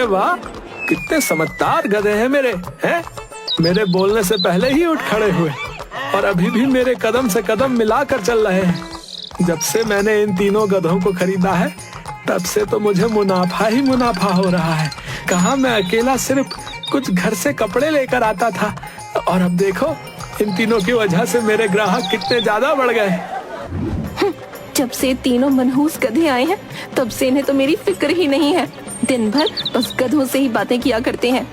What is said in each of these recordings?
वाह, कितने समझदार गधे हैं मेरे, हैं? मेरे बोलने से पहले ही उठ खड़े हुए और अभी भी मेरे कदम से कदम मिलाकर चल रहे हैं। जब से मैंने इन तीनों गधों को खरीदा है तब से तो मुझे मुनाफा ही मुनाफा हो रहा है। कहाँ मैं अकेला सिर्फ कुछ घर से कपड़े लेकर आता था और अब देखो इन तीनों की वजह से मेरे ग्राहक कितने ज्यादा बढ़ गए। जब से तीनों मनहूस गधे आए हैं तब से इन्हें तो मेरी फिक्र ही नहीं है। दिन भर बस गधों से ही बातें किया करते हैं।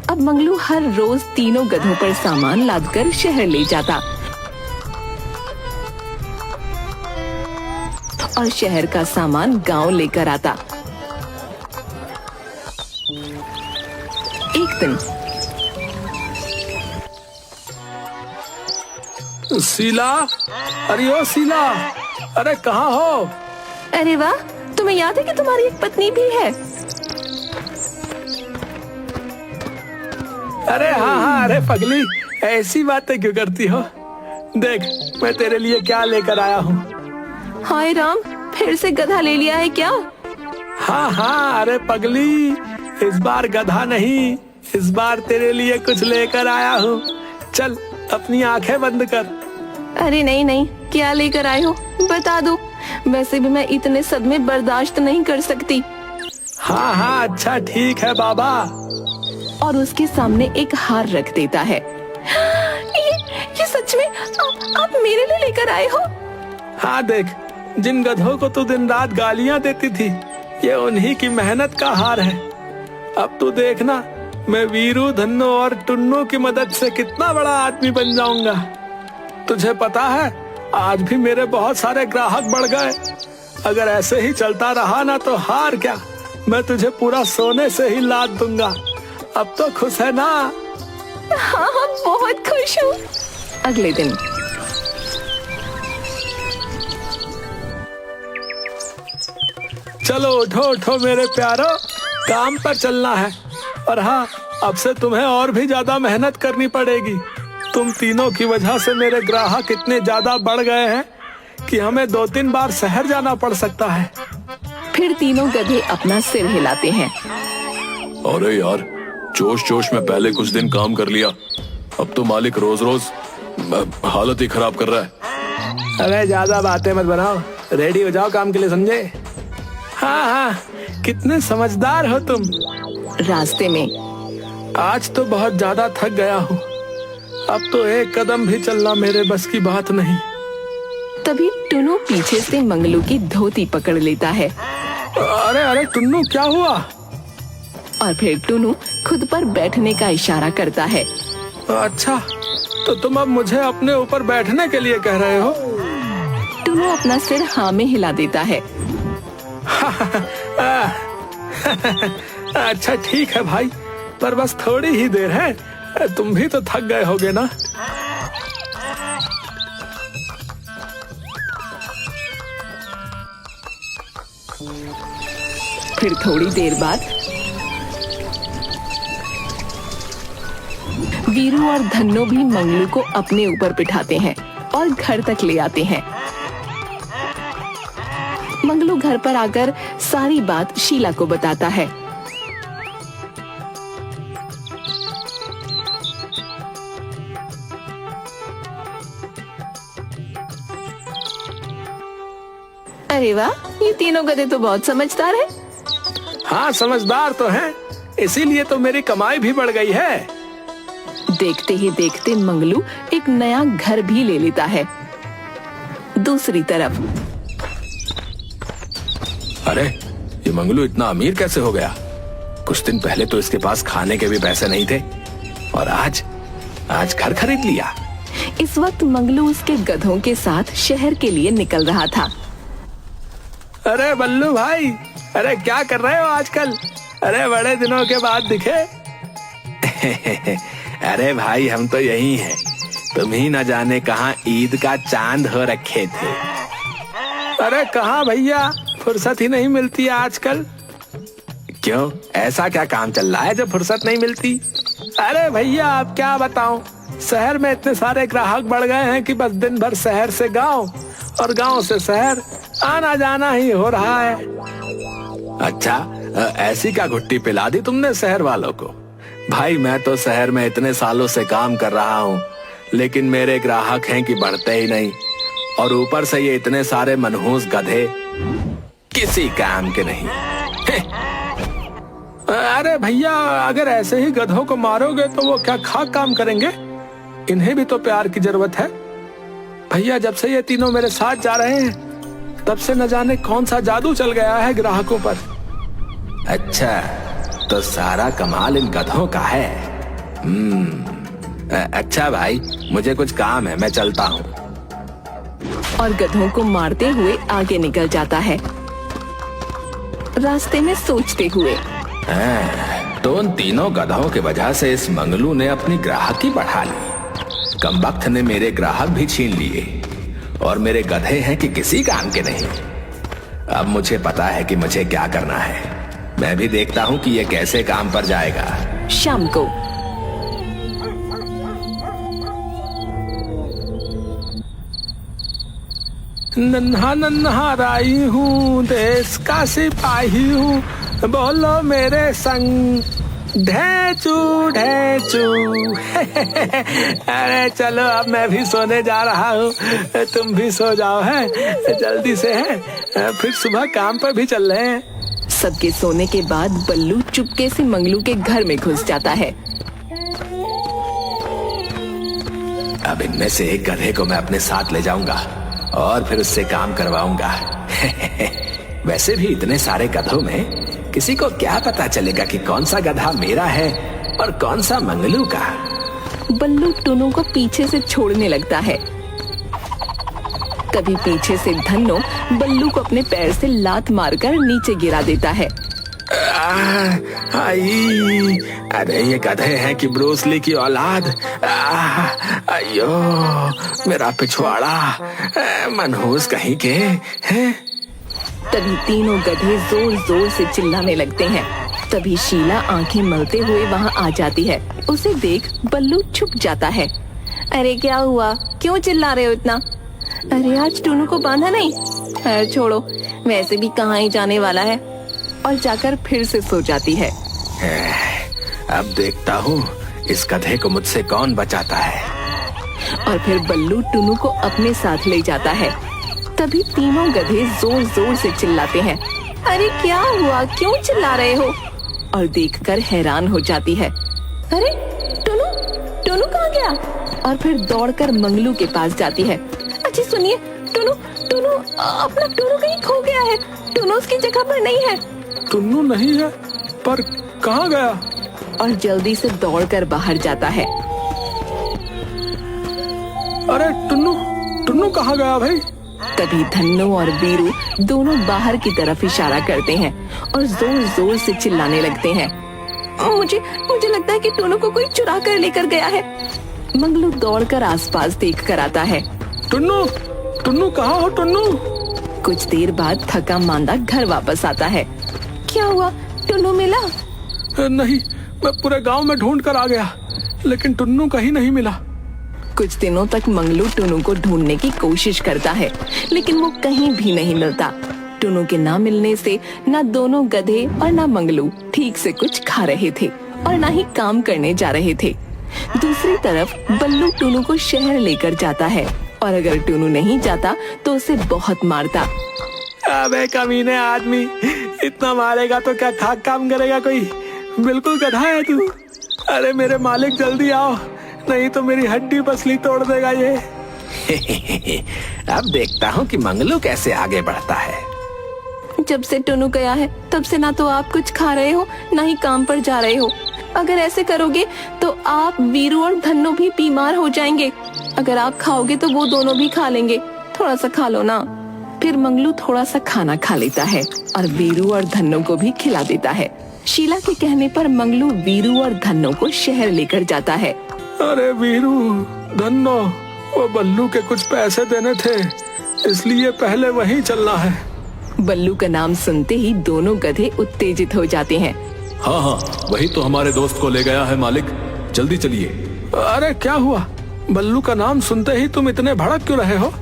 अब मंगलू हर रोज तीनों गधों पर सामान लादकर शहर ले जाता और शहर का सामान गांव लेकर आता। एक दिन शीला, अरे ओ शीला, अरे कहाँ हो? अरे वाह, तुम्हें याद है कि तुम्हारी एक पत्नी भी है? अरे हाँ, अरे पगली, ऐसी बातें क्यों करती हो? देख मैं तेरे लिए क्या लेकर आया हूँ। हाय राम, फिर से गधा ले लिया है क्या? हाँ, अरे पगली, इस बार गधा नहीं, इस बार तेरे लिए कुछ लेकर आया हूँ। चल अपनी आंखें बंद कर। अरे नहीं, क्या लेकर आए हो बता दो, वैसे भी मैं इतने सदमे बर्दाश्त नहीं कर सकती। हाँ, अच्छा ठीक है बाबा। और उसके सामने एक हार रख देता है। ये सच में आप मेरे लिए लेकर आए हो? हाँ देख, जिन गधों को तू दिन रात गालियां देती थी ये उन्हीं की मेहनत का हार है। अब तू देखना मैं वीरू, धन्नो और टुन्नू की मदद से कितना बड़ा आदमी बन जाऊंगा। तुझे पता है आज भी मेरे बहुत सारे ग्राहक बढ़ गए। अगर ऐसे ही चलता रहा ना तो हार क्या, मैं तुझे पूरा सोने से ही लाद दूंगा। अब तो खुश है ना? हाँ, बहुत खुश हूँ। अगले दिन चलो उठो मेरे प्यारो, काम पर चलना है। और हाँ, अब से तुम्हें और भी ज्यादा मेहनत करनी पड़ेगी। तुम तीनों की वजह से मेरे ग्राहक इतने ज्यादा बढ़ गए हैं कि हमें 2-3 बार शहर जाना पड़ सकता है। फिर तीनों गधे अपना सिर हिलाते हैं। अरे यार, जोश में पहले कुछ दिन काम कर लिया, अब तो मालिक रोज हालत ही खराब कर रहा है। अरे ज्यादा बातें मत बनाओ, रेडी हो जाओ काम के लिए, समझे? हाँ, कितने समझदार हो तुम। रास्ते में आज तो बहुत ज्यादा थक गया हूँ, अब तो एक कदम भी चलना मेरे बस की बात नहीं। तभी टुन्नू पीछे से मंगलू की धोती पकड़ लेता है। अरे टुन्नू, क्या हुआ? और फिर टुन्नू खुद पर बैठने का इशारा करता है। अच्छा, तो तुम अब मुझे अपने ऊपर बैठने के लिए कह रहे हो? टुन्नू अपना सिर हाँ में हिला देता है। अच्छा ठीक है भाई, पर बस थोड़ी ही देर है, तुम भी तो थक गए होगे ना। फिर थोड़ी देर बाद वीरू और धन्नो भी मंगलू को अपने ऊपर बिठाते हैं और घर तक ले आते हैं। मंगलू घर पर आकर सारी बात शीला को बताता है। अरे वाह, ये तीनों गधे तो बहुत समझदार हैं। हाँ, समझदार तो हैं, इसीलिए तो मेरी कमाई भी बढ़ गई है। देखते ही देखते मंगलू एक नया घर भी ले लेता है। दूसरी तरफ अरे ये मंगलू इतना अमीर कैसे हो गया? कुछ दिन पहले तो इसके पास खाने के भी पैसे नहीं थे और आज घर खरीद लिया। इस वक्त मंगलू उसके गधों के साथ शहर के लिए निकल रहा था। अरे बल्लू भाई, अरे क्या कर रहे हो आजकल? अरे बड़े दिनों के बाद दिखे। अरे भाई, हम तो यही हैं, तुम ही न जाने कहाँ ईद का चांद हो रखे थे। अरे कहाँ भैया, फुर्सत ही नहीं मिलती है आजकल। क्यों, ऐसा क्या काम चल रहा है जो फुर्सत नहीं मिलती? अरे भैया आप क्या बताऊं, शहर में इतने सारे ग्राहक बढ़ गए हैं कि बस दिन भर शहर से गांव और गांव से शहर आना जाना ही हो रहा है। अच्छा, ऐसी क्या घुट्टी पिला दी तुमने शहर वालों को? भाई मैं तो शहर में इतने सालों से काम कर रहा हूँ, लेकिन मेरे ग्राहक हैं कि बढ़ते ही नहीं, और ऊपर से ये इतने सारे मनहूस गधे किसी काम के नहीं। अरे भैया, अगर ऐसे ही गधों को मारोगे तो वो क्या खाक काम करेंगे? इन्हें भी तो प्यार की जरूरत है। भैया, जब से ये तीनों मेरे साथ जा रहे हैं तब से न जाने कौन सा जादू चल गया है ग्राहकों पर। अच्छा, तो सारा कमाल इन गधों का है। अच्छा भाई, मुझे कुछ काम है, मैं चलता हूँ। और गधों को मारते हुए आगे निकल जाता है, रास्ते में सोचते हुए। तो उन तीनों गधों की वजह से इस मंगलू ने अपनी ग्राहकी बढ़ा ली। कमबख्त ने मेरे ग्राहक भी छीन लिए, और मेरे गधे हैं कि किसी काम के नहीं। अब मुझे पता है कि मुझे क्या करना है। मैं भी देखता हूँ कि ये कैसे काम पर जाएगा। शाम को नन्हा नन्हा राई हूँ, देश का सिपाही हूँ, बोलो मेरे संग ढेचू ढेचू। अरे चलो, अब मैं भी सोने जा रहा हूँ, तुम भी सो जाओ है जल्दी से है, फिर सुबह काम पर भी चल रहे हैं। सबके सोने के बाद बल्लू चुपके से मंगलू के घर में घुस जाता है। अब इनमें से एक गधे को मैं अपने साथ ले जाऊंगा और फिर उससे काम करवाऊंगा। वैसे भी इतने सारे गधों में किसी को क्या पता चलेगा कि कौन सा गधा मेरा है और कौन सा मंगलू का। बल्लू टुनु को पीछे से छोड़ने लगता है। तभी पीछे से धन्नो बल्लू को अपने पैर से लात मारकर नीचे गिरा देता है। आई, अरे ये गधे हैं कि ब्रूसली की औलाद। अयो, मेरा पिछवाड़ा, मनहूस कहीं के हैं। तभी तीनों गधे जोर जोर से चिल्लाने लगते हैं। तभी शीला आंखें मलते हुए वहाँ आ जाती है। उसे देख बल्लू छुप जाता है। अरे क्या हुआ, क्यों चिल्ला रहे हो इतना? अरे आज टुनु को बांधा नहीं? अरे छोड़ो, वैसे भी कहाँ ही जाने वाला है। और जाकर फिर से सो जाती है। अब देखता हूँ इस गधे को मुझसे कौन बचाता है। और फिर बल्लू टुनु को अपने साथ ले जाता है। तभी तीनों गधे जोर जोर से चिल्लाते हैं। अरे क्या हुआ, क्यों चिल्ला रहे हो? और देखकर हैरान हो जाती है। अरे टुनु, टुनु कहाँ गया? और फिर दौड़कर मंगलू के पास जाती है। अच्छा सुनिए, टुनु टुनु अपना टुनु कहीं खो गया है। टुनु उसकी जगह पर नहीं है। टुन्नू नहीं है, पर कहाँ गया? और जल्दी से दौड़कर बाहर जाता है। अरे टुन्नू, टुन्नू कहाँ गया भाई? तभी धन्नो और वीरू दोनों बाहर की तरफ इशारा करते हैं और जोर जोर से चिल्लाने लगते हैं। मुझे लगता है कि टुन्नू को कोई चुरा कर लेकर गया है। मंगलू दौड़कर आसपास देख कर आता है। टुन्नू, टुन्नू कहाँ हो टुन्नू? कुछ देर बाद थका मांदा घर वापस आता है। क्या हुआ, टुन्नू मिला? नहीं, मैं पूरे गांव में ढूंढ कर आ गया, लेकिन टुन्नू कहीं नहीं मिला। कुछ दिनों तक मंगलू टुन्नू को ढूंढने की कोशिश करता है, लेकिन वो कहीं भी नहीं मिलता। टुन्नू के ना मिलने से ना दोनों गधे और ना मंगलू ठीक से कुछ खा रहे थे और ना ही काम करने जा रहे थे। दूसरी तरफ बल्लू टुन्नू को शहर लेकर जाता है, और अगर टुन्नू नहीं जाता तो उसे बहुत मारता। अबे कमीने आदमी, इतना मारेगा तो क्या खाक काम करेगा कोई? बिल्कुल गधा है तू। अरे मेरे मालिक जल्दी आओ, नहीं तो मेरी हड्डी पसली तोड़ देगा ये। अब देखता हूँ कि मंगलू कैसे आगे बढ़ता है। जब से टुन्नू गया है तब से ना तो आप कुछ खा रहे हो, ना ही काम पर जा रहे हो। अगर ऐसे करोगे तो आप, वीरू और धन्नो भी बीमार हो जाएंगे। अगर आप खाओगे तो वो दोनों भी खा लेंगे। थोड़ा सा खा लो ना। फिर मंगलू थोड़ा सा खाना खा लेता है और वीरू और धन्नो को भी खिला देता है। शीला के कहने पर मंगलू वीरू और धन्नो को शहर लेकर जाता है। अरे वीरू, धन्नो, वो बल्लू के कुछ पैसे देने थे, इसलिए पहले वहीं चलना है। बल्लू का नाम सुनते ही दोनों गधे उत्तेजित हो जाते हैं। हाँ हाँ, वही तो हमारे दोस्त को ले गया है मालिक, जल्दी चलिए। अरे क्या हुआ? बल्लू का नाम सुनते ही तुम इतने भड़क क्यों रहे हो?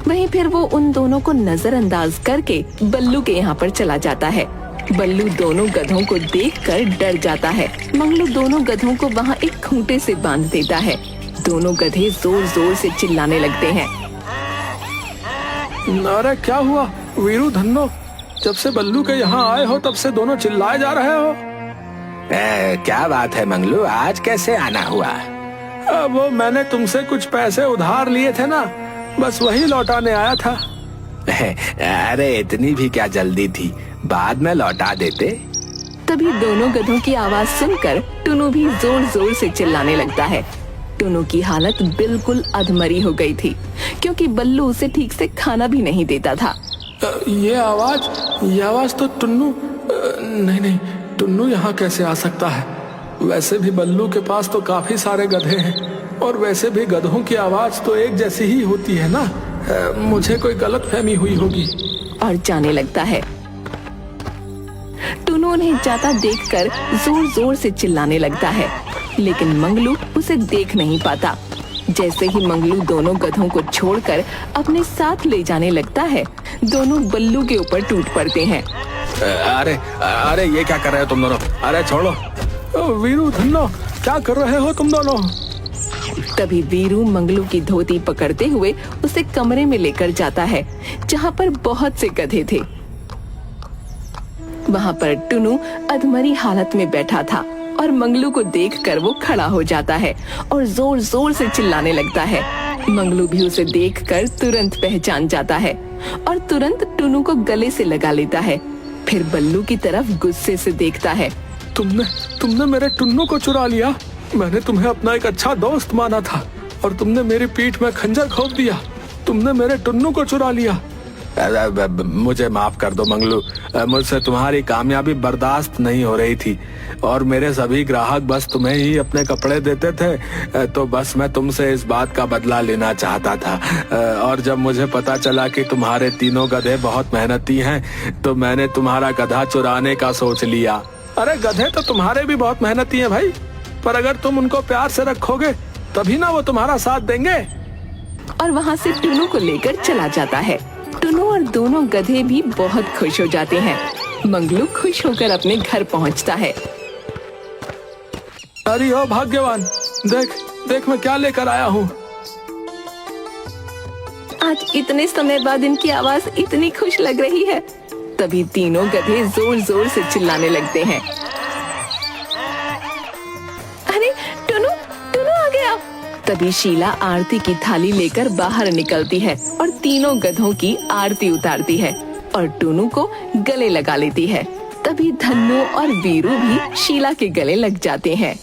वहीं फिर वो उन दोनों को नजरअंदाज करके बल्लू के यहाँ पर चला जाता है। बल्लू दोनों गधों को देखकर डर जाता है। मंगलू दोनों गधों को वहाँ एक खूंटे से बांध देता है। दोनों गधे जोर जोर से चिल्लाने लगते हैं। अरे क्या हुआ वीरू धन्नो, जब से बल्लू के यहाँ आए हो तब से दोनों चिल्लाए जा रहे हो। क्या बात है मंगलू, आज कैसे आना हुआ? वो मैंने तुमसे कुछ पैसे उधार लिए थे ना, बस वही लौटाने आया था। अरे इतनी भी क्या जल्दी थी, बाद में लौटा देते। तभी दोनों गधों की आवाज सुनकर टुनु भी जोर जोर से चिल्लाने लगता है। टुनु की हालत बिल्कुल अधमरी हो गई थी, क्योंकि बल्लू उसे ठीक से खाना भी नहीं देता था। ये आवाज तो टुन्नू, नहीं, टुन्नू यहाँ कैसे आ सकता है? वैसे भी बल्लू के पास तो काफी सारे गधे हैं, और वैसे भी गधों की आवाज तो एक जैसी ही होती है ना। मुझे कोई गलतफहमी हुई होगी। और जाने लगता है। टुनु उन्हें जाता देखकर जोर जोर से चिल्लाने लगता है, लेकिन मंगलू उसे देख नहीं पाता। जैसे ही मंगलू दोनों गधों को छोड़कर अपने साथ ले जाने लगता है, दोनों बल्लू के ऊपर टूट पड़ते हैं। अरे ये क्या कर रहे हो तुम दोनों? अरे छोड़ो। वीरू धन्नो, क्या कर रहे हो तुम दोनों? तभी वीरू मंगलू की धोती पकड़ते हुए उसे कमरे में लेकर जाता है, जहाँ पर बहुत से गधे थे। वहाँ पर टुनु अधमरी हालत में बैठा था, और मंगलू को देखकर वो खड़ा हो जाता है और जोर जोर से चिल्लाने लगता है। मंगलू भी उसे देखकर तुरंत पहचान जाता है और तुरंत टुनु को गले से लगा लेता है। फिर बल्लू की तरफ गुस्से से देखता है। तुमने मेरे टुन्नू को चुरा लिया। मैंने तुम्हें अपना एक अच्छा दोस्त माना था, और तुमने मेरी पीठ में खंजर घोंप दिया। तुमने मेरे टुन्नू को चुरा लिया। मुझे माफ कर दो मंगलू, मुझसे तुम्हारी कामयाबी बर्दाश्त नहीं हो रही थी, और मेरे सभी ग्राहक बस तुम्हें ही अपने कपड़े देते थे, तो बस मैं तुमसे इस बात का बदला लेना चाहता था। और जब मुझे पता चला कि तुम्हारे तीनों गधे बहुत मेहनती हैं, तो मैंने तुम्हारा गधा चुराने का सोच लिया। अरे गधे तो तुम्हारे भी बहुत मेहनती हैं भाई, पर अगर तुम उनको प्यार से रखोगे तभी ना वो तुम्हारा साथ देंगे। और वहाँ से टुनु को लेकर चला जाता है। टुनु और दोनों गधे भी बहुत खुश हो जाते हैं। मंगलू खुश होकर अपने घर पहुँचता है। अरे ओ भाग्यवान, देख मैं क्या लेकर आया हूँ। आज इतने समय बाद इनकी आवाज इतनी खुश लग रही है। तभी तीनों गधे जोर जोर से चिल्लाने लगते हैं। अरे टुनु आ गया। तभी शीला आरती की थाली लेकर बाहर निकलती है और तीनों गधों की आरती उतारती है और टुनु को गले लगा लेती है। तभी धन्नो और वीरू भी शीला के गले लग जाते हैं।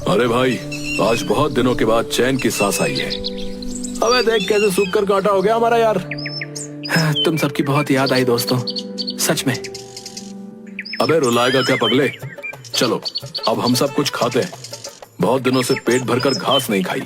अरे भाई, आज बहुत दिनों के बाद चैन की सांस आई है। अबे देख कैसे सूख कर कांटा हो गया हमारा यार। तुम सबकी बहुत याद आई दोस्तों, सच में। अबे रुलाएगा क्या पगले? चलो अब हम सब कुछ खाते हैं, बहुत दिनों से पेट भरकर घास नहीं खाई।